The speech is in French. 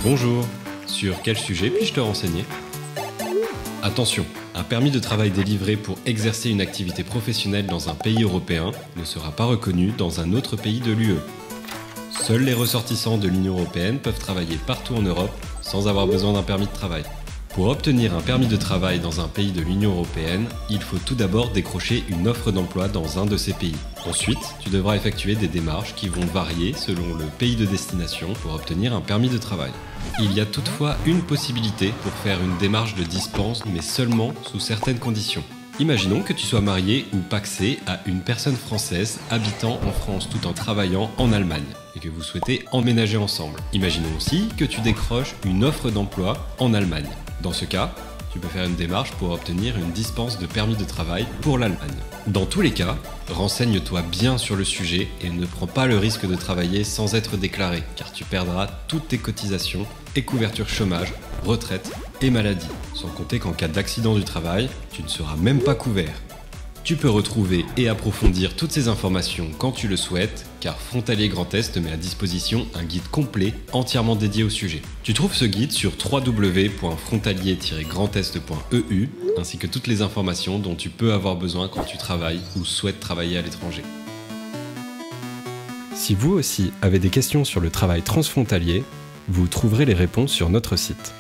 Bonjour, sur quel sujet puis-je te renseigner? Attention, un permis de travail délivré pour exercer une activité professionnelle dans un pays européen ne sera pas reconnu dans un autre pays de l'UE. Seuls les ressortissants de l'Union européenne peuvent travailler partout en Europe sans avoir besoin d'un permis de travail. Pour obtenir un permis de travail dans un pays de l'Union européenne, il faut tout d'abord décrocher une offre d'emploi dans un de ces pays. Ensuite, tu devras effectuer des démarches qui vont varier selon le pays de destination pour obtenir un permis de travail. Il y a toutefois une possibilité pour faire une démarche de dispense, mais seulement sous certaines conditions. Imaginons que tu sois marié ou pacsé à une personne française habitant en France tout en travaillant en Allemagne et que vous souhaitez emménager ensemble. Imaginons aussi que tu décroches une offre d'emploi en Allemagne. Dans ce cas, tu peux faire une démarche pour obtenir une dispense de permis de travail pour l'Allemagne. Dans tous les cas, renseigne-toi bien sur le sujet et ne prends pas le risque de travailler sans être déclaré, car tu perdras toutes tes cotisations et couverture chômage, retraite et maladie. Sans compter qu'en cas d'accident du travail, tu ne seras même pas couvert. Tu peux retrouver et approfondir toutes ces informations quand tu le souhaites, car Frontalier Grand Est te met à disposition un guide complet entièrement dédié au sujet. Tu trouves ce guide sur www.frontalier-grandest.eu ainsi que toutes les informations dont tu peux avoir besoin quand tu travailles ou souhaites travailler à l'étranger. Si vous aussi avez des questions sur le travail transfrontalier, vous trouverez les réponses sur notre site.